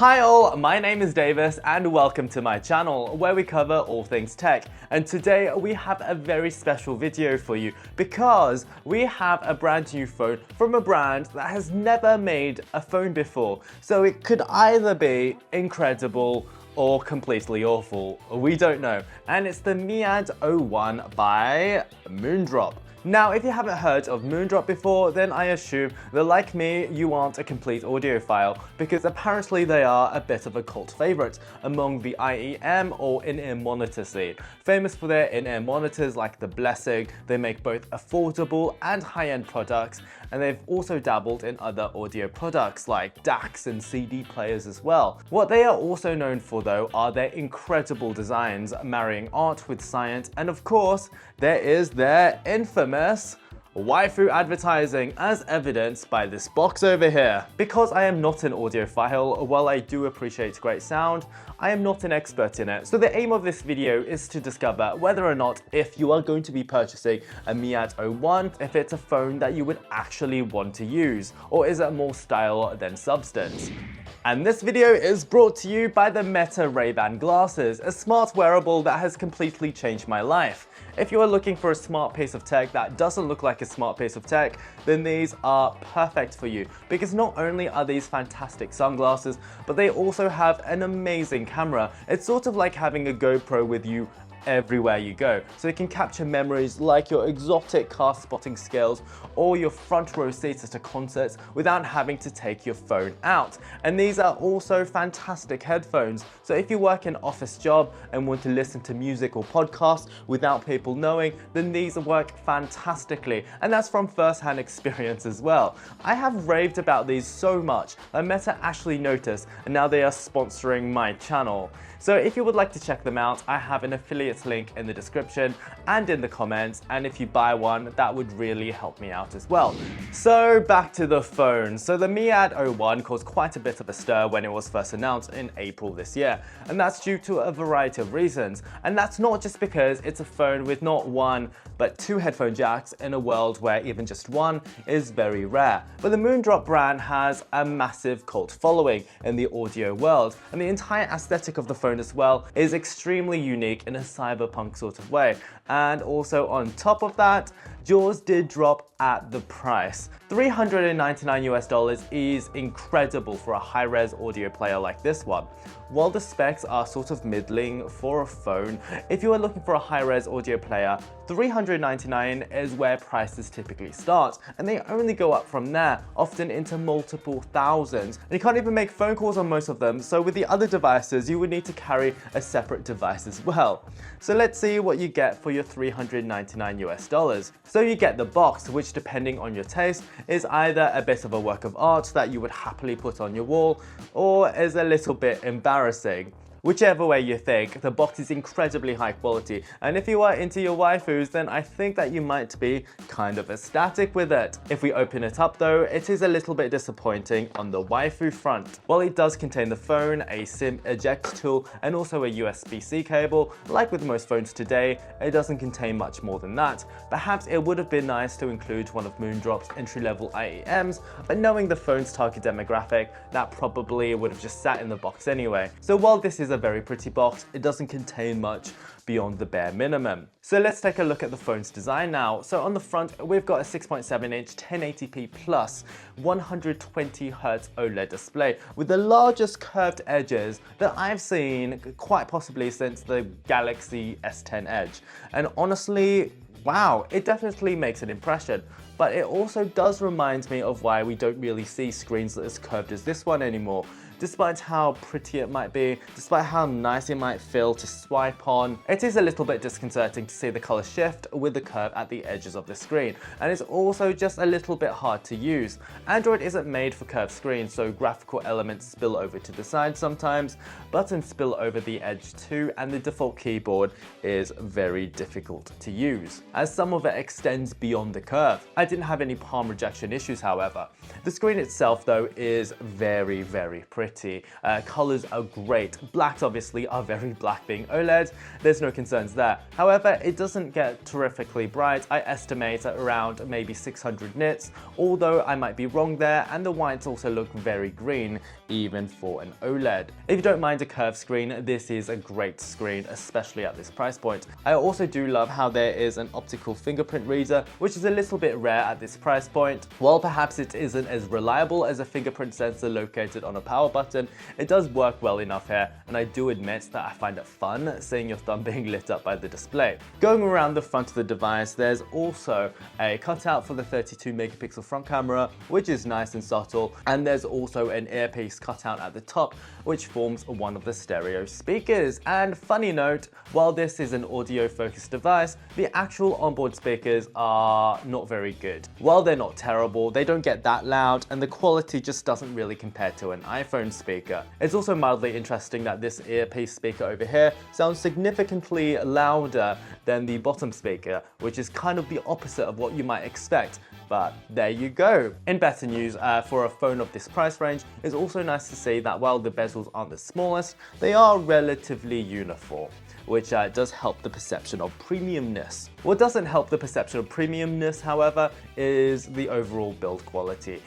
Hi all, my name is Davis and welcome to my channel where we cover all things tech. And today we have a very special video for you because we have a brand new phone from a brand that has never made a phone before. So it could either be incredible or completely awful, we don't know. And it's the MIAD01 by Moondrop. Now, if you haven't heard of Moondrop before, then I assume that like me, you aren't a complete audiophile, because apparently they are a bit of a cult favorite among the IEM or in-ear monitor scene. Famous for their in-ear monitors like the Blessing, they make both affordable and high-end products, and they've also dabbled in other audio products like DACs and CD players as well. What they are also known for though are their incredible designs, marrying art with science, and of course, there is their infamous waifu advertising, as evidenced by this box over here. Because I am not an audiophile, while I do appreciate great sound, I am not an expert in it. So the aim of this video is to discover whether or not, if you are going to be purchasing a MIAD01, if it's a phone that you would actually want to use, or is it more style than substance? And this video is brought to you by the Meta Ray-Ban glasses, a smart wearable that has completely changed my life. If you are looking for a smart piece of tech that doesn't look like a smart piece of tech, then these are perfect for you, because not only are these fantastic sunglasses, but they also have an amazing camera. It's sort of like having a GoPro with you everywhere you go, so it can capture memories like your exotic car spotting skills or your front row seats at a concert without having to take your phone out. And these are also fantastic headphones, so if you work an office job and want to listen to music or podcasts without people knowing, then these work fantastically, and that's from first-hand experience as well. I have raved about these so much that Meta actually noticed, and now they are sponsoring my channel. So if you would like to check them out, I have an affiliate link in the description and in the comments, and if you buy one, that would really help me out as well. So back to the phone. So the MIAD01 caused quite a bit of a stir when it was first announced in April this year, and that's due to a variety of reasons. And that's not just because it's a phone with not one, but two headphone jacks in a world where even just one is very rare. But the Moondrop brand has a massive cult following in the audio world, and the entire aesthetic of the phone as well is extremely unique in a cyberpunk sort of way. And also on top of that, Jaws did drop at the price. $399 is incredible for a high-res audio player like this one. While the specs are sort of middling for a phone, if you are looking for a high-res audio player, $399 is where prices typically start, and they only go up from there, often into multiple thousands. And you can't even make phone calls on most of them, so with the other devices, you would need to carry a separate device as well. So let's see what you get for your $399. So you get the box, which depending on your taste, is either a bit of a work of art that you would happily put on your wall, or is a little bit embarrassing. Whichever way you think, the box is incredibly high quality, and if you are into your waifus, then I think that you might be kind of ecstatic with it. If we open it up though, it is a little bit disappointing on the waifu front. While it does contain the phone, a SIM eject tool, and also a USB-C cable, like with most phones today, it doesn't contain much more than that. Perhaps it would have been nice to include one of Moondrop's entry-level IEMs, but knowing the phone's target demographic, that probably would have just sat in the box anyway. So while this is a very pretty box, it doesn't contain much beyond the bare minimum. So let's take a look at the phone's design now. So on the front, we've got a 6.7-inch 1080p plus 120Hz OLED display with the largest curved edges that I've seen quite possibly since the Galaxy S10 Edge. And honestly, wow, it definitely makes an impression. But it also does remind me of why we don't really see screens as curved as this one anymore. Despite how pretty it might be, despite how nice it might feel to swipe on, it is a little bit disconcerting to see the color shift with the curve at the edges of the screen, and it's also just a little bit hard to use. Android isn't made for curved screens, so graphical elements spill over to the side sometimes, buttons spill over the edge too, and the default keyboard is very difficult to use, as some of it extends beyond the curve. I didn't have any palm rejection issues, however. The screen itself though is very, very pretty. pretty. Colors are great. Blacks obviously are very black being OLED. There's no concerns there. However, it doesn't get terrifically bright. I estimate at around maybe 600 nits, although I might be wrong there, and the whites also look very green, even for an OLED. If you don't mind a curved screen, this is a great screen, especially at this price point. I also do love how there is an optical fingerprint reader, which is a little bit rare at this price point. While perhaps it isn't as reliable as a fingerprint sensor located on a power button, it does work well enough here, and I do admit that I find it fun seeing your thumb being lit up by the display. Going around the front of the device, there's also a cutout for the 32 megapixel front camera, which is nice and subtle, and there's also an earpiece cutout at the top, which forms one of the stereo speakers. And funny note, while this is an audio focused device, the actual onboard speakers are not very good. While they're not terrible, they don't get that loud, and the quality just doesn't really compare to an iPhone speaker. It's also mildly interesting that this earpiece speaker over here sounds significantly louder than the bottom speaker, which is kind of the opposite of what you might expect. But there you go. In better news, for a phone of this price range, it's also nice to see that while the bezels aren't the smallest, they are relatively uniform, which does help the perception of premiumness. What doesn't help the perception of premiumness, however, is the overall build quality.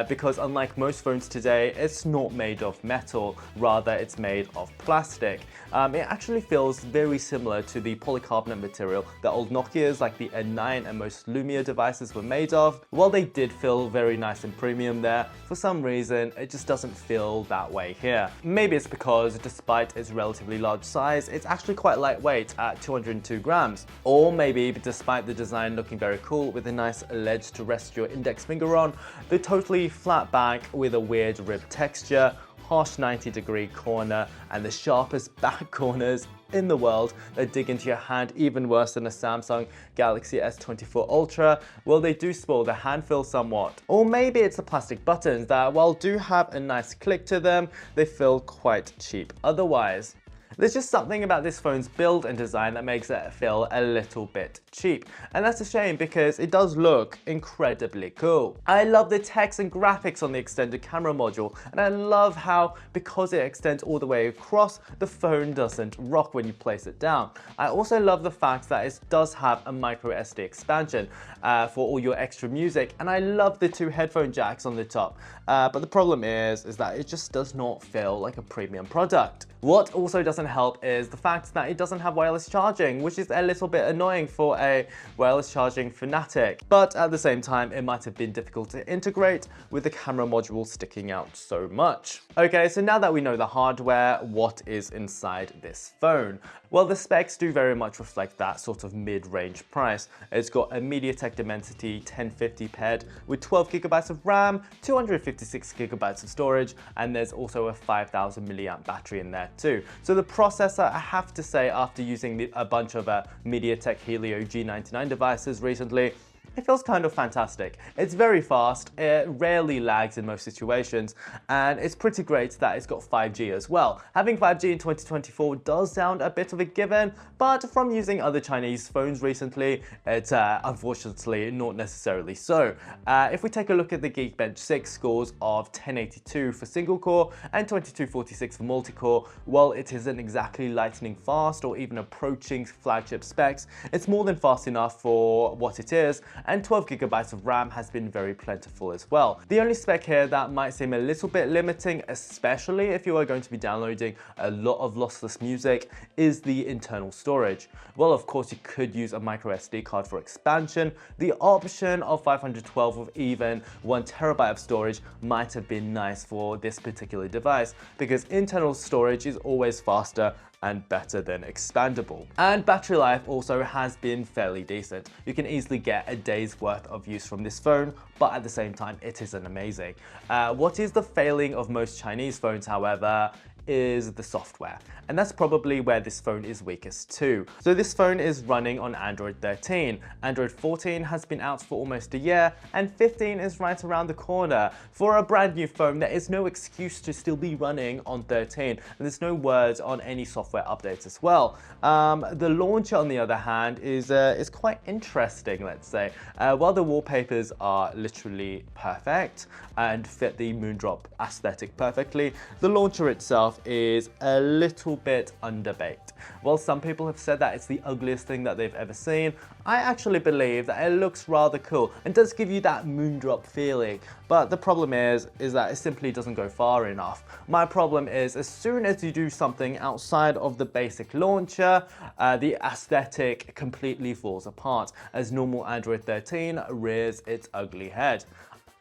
Because unlike most phones today, it's not made of metal, rather it's made of plastic. It actually feels very similar to the polycarbonate material that old Nokia's like the N9 and most Lumia devices were made of. While they did feel very nice and premium there, for some reason it just doesn't feel that way here. Maybe it's because despite its relatively large size, it's actually quite lightweight at 202 grams. Or maybe despite the design looking very cool with a nice ledge to rest your index finger on, the totally flat back with a weird rib texture, harsh 90-degree corner, and the sharpest back corners in the world that dig into your hand even worse than a Samsung Galaxy S24 Ultra, well, they do spoil the hand feel somewhat. Or maybe it's the plastic buttons that, while do have a nice click to them, they feel quite cheap otherwise. There's just something about this phone's build and design that makes it feel a little bit cheap. And that's a shame because it does look incredibly cool. I love the text and graphics on the extended camera module, and I love how, because it extends all the way across, the phone doesn't rock when you place it down. I also love the fact that it does have a micro SD expansion for all your extra music, and I love the 2 headphone jacks on the top. But the problem is that it just does not feel like a premium product. What also doesn't help is the fact that it doesn't have wireless charging, which is a little bit annoying for a wireless charging fanatic. But at the same time, it might have been difficult to integrate with the camera module sticking out so much. Okay, so now that we know the hardware, what is inside this phone? Well, the specs do very much reflect that sort of mid-range price. It's got a MediaTek Dimensity 1050 paired with 12 gigabytes of RAM, 256 gigabytes of storage, and there's also a 5000 milliamp battery in there too. So the processor, I have to say, after using a bunch of MediaTek Helio G99 devices recently, it feels kind of fantastic. It's very fast, it rarely lags in most situations, and it's pretty great that it's got 5G as well. Having 5G in 2024 does sound a bit of a given, but from using other Chinese phones recently, it's unfortunately not necessarily so. If we take a look at the Geekbench 6 scores of 1082 for single core and 2246 for multi-core, while it isn't exactly lightning fast or even approaching flagship specs, it's more than fast enough for what it is, and 12 gigabytes of RAM has been very plentiful as well. The only spec here that might seem a little bit limiting, especially if you are going to be downloading a lot of lossless music, is the internal storage. Well, of course, you could use a micro SD card for expansion. The option of 512 with even 1 terabyte of storage might have been nice for this particular device, because internal storage is always faster and better than expandable. And battery life also has been fairly decent. You can easily get a day's worth of use from this phone, but at the same time, it isn't amazing. What is the failing of most Chinese phones, however, is the software, and that's probably where this phone is weakest too. So this phone is running on Android 13. Android 14 has been out for almost a year, and 15 is right around the corner. For a brand new phone, there is no excuse to still be running on 13, and there's no word on any software updates as well. The launcher, on the other hand, is quite interesting, let's say. While the wallpapers are literally perfect and fit the Moondrop aesthetic perfectly, the launcher itself is a little bit underbaked. While some people have said that it's the ugliest thing that they've ever seen, I actually believe that it looks rather cool and does give you that Moondrop feeling. But the problem is that it simply doesn't go far enough. My problem is, as soon as you do something outside of the basic launcher, the aesthetic completely falls apart as normal Android 13 rears its ugly head.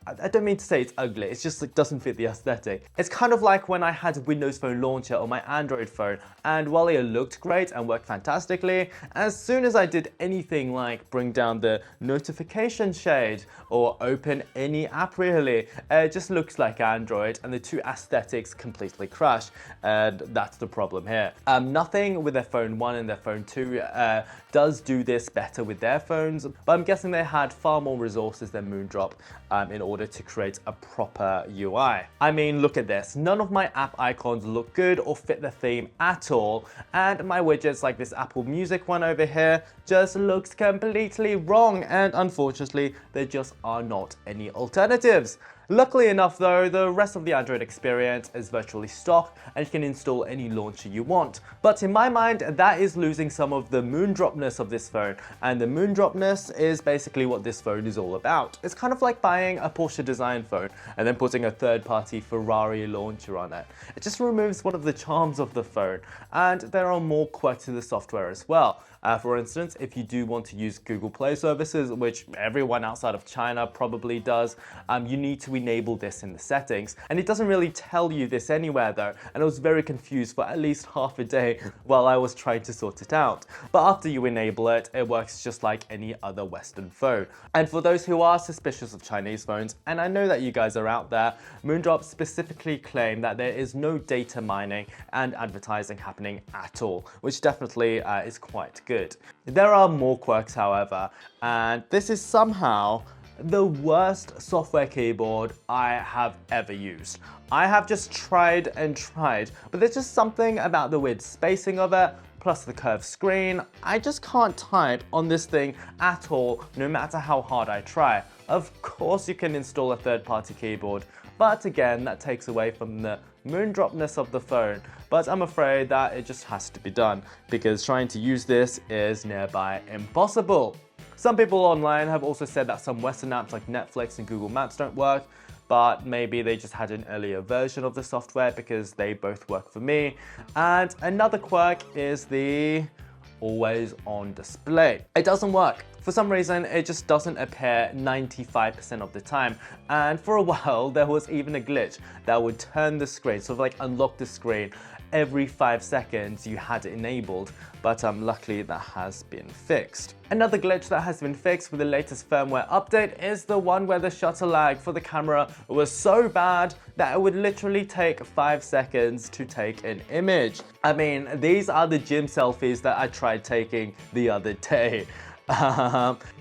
I don't mean to say it's ugly, it's just it doesn't fit the aesthetic. It's kind of like when I had Windows Phone Launcher on my Android phone, and while it looked great and worked fantastically, as soon as I did anything like bring down the notification shade or open any app really, it just looks like Android and the two aesthetics completely crash, and that's the problem here. Nothing with their Phone 1 and their Phone 2 does do this better with their phones, but I'm guessing they had far more resources than Moondrop in order to create a proper UI. I mean, look at this. None of my app icons look good or fit the theme at all, and my widgets like this Apple Music one over here just looks completely wrong, and unfortunately there just are not any alternatives. Luckily enough though, the rest of the Android experience is virtually stock and you can install any launcher you want. But in my mind, that is losing some of the Moondropness of this phone, and the Moondropness is basically what this phone is all about. It's kind of like buying a Porsche design phone and then putting a third-party Ferrari launcher on it. It just removes one of the charms of the phone, and there are more quirks to the software as well. For instance, if you do want to use Google Play services, which everyone outside of China probably does, you need to enable this in the settings. And it doesn't really tell you this anywhere though, and I was very confused for at least half a day while I was trying to sort it out. But after you enable it, it works just like any other Western phone. And for those who are suspicious of Chinese phones, and I know that you guys are out there, Moondrop specifically claim that there is no data mining and advertising happening at all, which definitely is quite good. There are more quirks, however, and this is somehow the worst software keyboard I have ever used. I have just tried and tried, but there's just something about the weird spacing of it, plus the curved screen. I just can't type on this thing at all, no matter how hard I try. Of course you can install a third-party keyboard, but again, that takes away from the Moondropness of the phone. But I'm afraid that it just has to be done, because trying to use this is nearby impossible. Some people online have also said that some Western apps like Netflix and Google Maps don't work, but maybe they just had an earlier version of the software, because they both work for me. And another quirk is the always on display. It doesn't work. For some reason, it just doesn't appear 95% of the time. And for a while, there was even a glitch that would turn the screen, sort of like unlock the screen every 5 seconds you had it enabled, but luckily that has been fixed. Another glitch that has been fixed with the latest firmware update is the one where the shutter lag for the camera was so bad that it would literally take 5 seconds to take an image. I mean, these are the gym selfies that I tried taking the other day.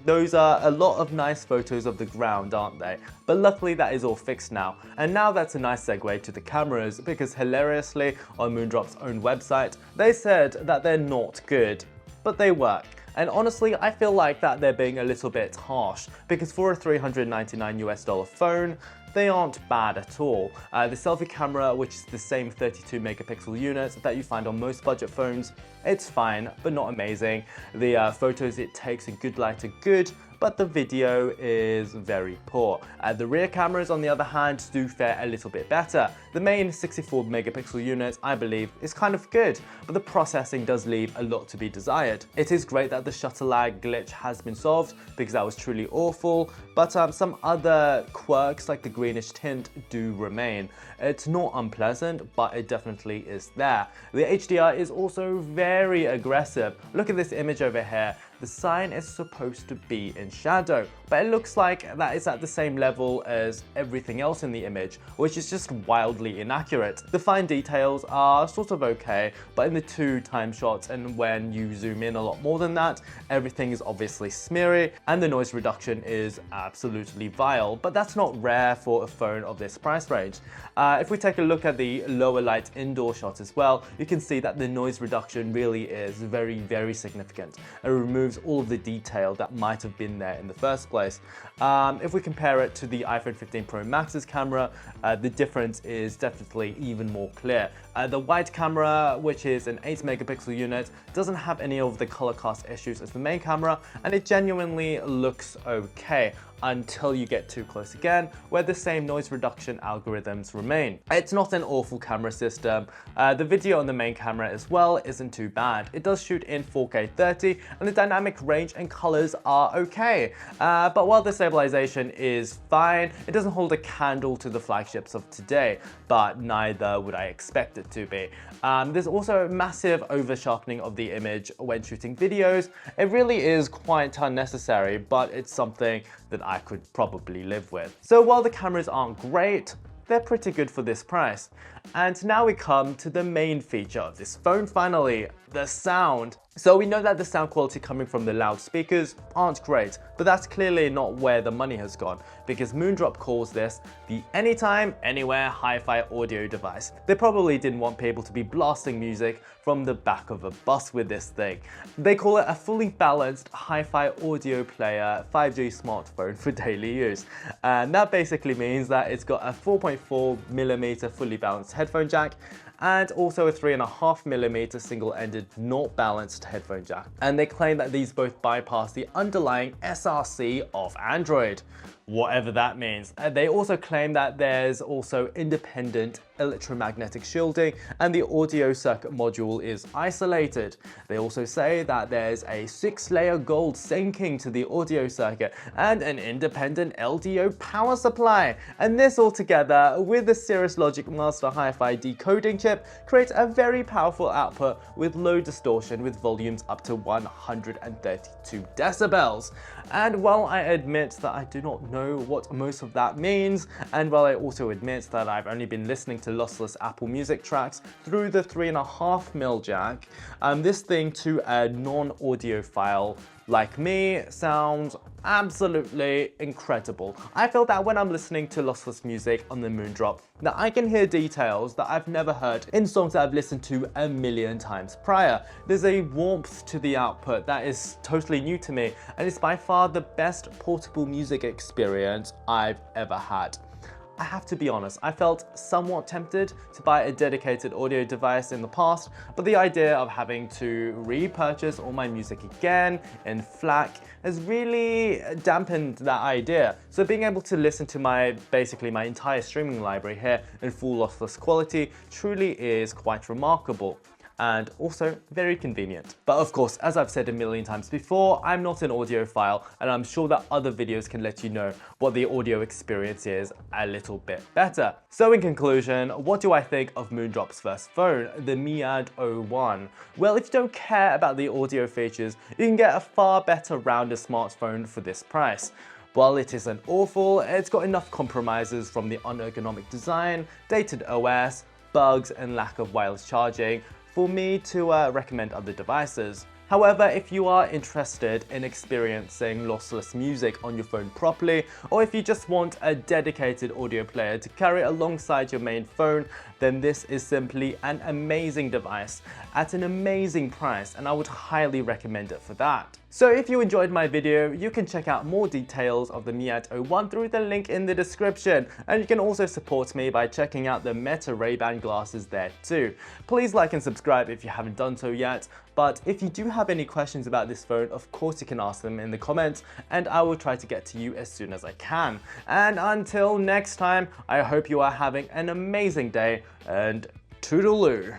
Those are a lot of nice photos of the ground, aren't they? But luckily that is all fixed now. And now that's a nice segue to the cameras, because hilariously on Moondrop's own website, they said that they're not good, but they work. And honestly, I feel like that they're being a little bit harsh, because for a $399 phone, they aren't bad at all. The selfie camera, which is the same 32 megapixel unit that you find on most budget phones, it's fine, but not amazing. The photos it takes in good light are good, but the video is very poor. The rear cameras, on the other hand, do fare a little bit better. The main 64 megapixel unit, I believe, is kind of good, but the processing does leave a lot to be desired. It is great that the shutter lag glitch has been solved, because that was truly awful, but some other quirks like the greenish tint do remain. It's not unpleasant, but it definitely is there. The HDR is also very aggressive. Look at this image over here. the sign is supposed to be in shadow, but it looks like that is at the same level as everything else in the image, which is just wildly inaccurate. The fine details are sort of okay, but in the 2x shots and when you zoom in a lot more than that, everything is obviously smeary and the noise reduction is absolutely vile, but that's not rare for a phone of this price range. If we take a look at the lower light indoor shot as well, you can see that the noise reduction really is very significant. It removes all of the detail that might have been there in the first place. If we compare it to the iPhone 15 Pro Max's camera, the difference is definitely even more clear. The wide camera, which is an 8 megapixel unit, doesn't have any of the color cast issues as the main camera, and it genuinely looks okay until you get too close again, where the same noise reduction algorithms remain. It's not an awful camera system. The video on the main camera as well isn't too bad. It does shoot in 4K 30 and the dynamic range and colors are okay. But while the stabilization is fine, it doesn't hold a candle to the flagships of today, but neither would I expect it to be. There's also massive over sharpening of the image when shooting videos. It really is quite unnecessary, but it's something that I could probably live with. So while the cameras aren't great, they're pretty good for this price. And now we come to the main feature of this phone finally, the sound. So we know that the sound quality coming from the loudspeakers aren't great, but that's clearly not where the money has gone, because Moondrop calls this the anytime, anywhere hi-fi audio device. They probably didn't want people to be blasting music from the back of a bus with this thing. They call it a fully balanced hi-fi audio player 5G smartphone for daily use. And that basically means that it's got a 4.4mm fully balanced headphone jack, and also a 3.5mm single-ended not balanced headphone jack. And they claim that these both bypass the underlying SRC of Android, whatever that means. They also claim that there's also independent electromagnetic shielding and the audio circuit module is isolated. They also say that there's a 6-layer gold sinking to the audio circuit and an independent LDO power supply. And this all together with the Cirrus Logic Master Hi-Fi decoding chip creates a very powerful output with low distortion with volumes up to 132 decibels. And while I admit that I do not know what most of that means, and while I also admit that I've only been listening to lossless Apple Music tracks through the 3.5mm jack, this thing to a non-audiophile like me sounds absolutely incredible. I feel that when I'm listening to lossless music on the Moondrop, that I can hear details that I've never heard in songs that I've listened to a million times prior. There's a warmth to the output that is totally new to me, and it's by far the best portable music experience I've ever had. I have to be honest, I felt somewhat tempted to buy a dedicated audio device in the past, but the idea of having to repurchase all my music again in FLAC has really dampened that idea. So being able to listen to basically my entire streaming library here in full lossless quality truly is quite remarkable. And also very convenient. But of course, as I've said a million times before, I'm not an audiophile, and I'm sure that other videos can let you know what the audio experience is a little bit better. So in conclusion, what do I think of Moondrop's first phone, the MIAD01? Well, if you don't care about the audio features, you can get a far better rounded smartphone for this price. While it isn't awful, it's got enough compromises from the unergonomic design, dated OS, bugs, and lack of wireless charging for me to recommend other devices. However, if you are interested in experiencing lossless music on your phone properly, or if you just want a dedicated audio player to carry alongside your main phone, then this is simply an amazing device at an amazing price, and I would highly recommend it for that. So if you enjoyed my video, you can check out more details of the MIAD01 through the link in the description, and you can also support me by checking out the Meta Ray-Ban glasses there too. Please like and subscribe if you haven't done so yet, but if you do have any questions about this phone, of course you can ask them in the comments, and I will try to get to you as soon as I can. And until next time, I hope you are having an amazing day, and toodaloo.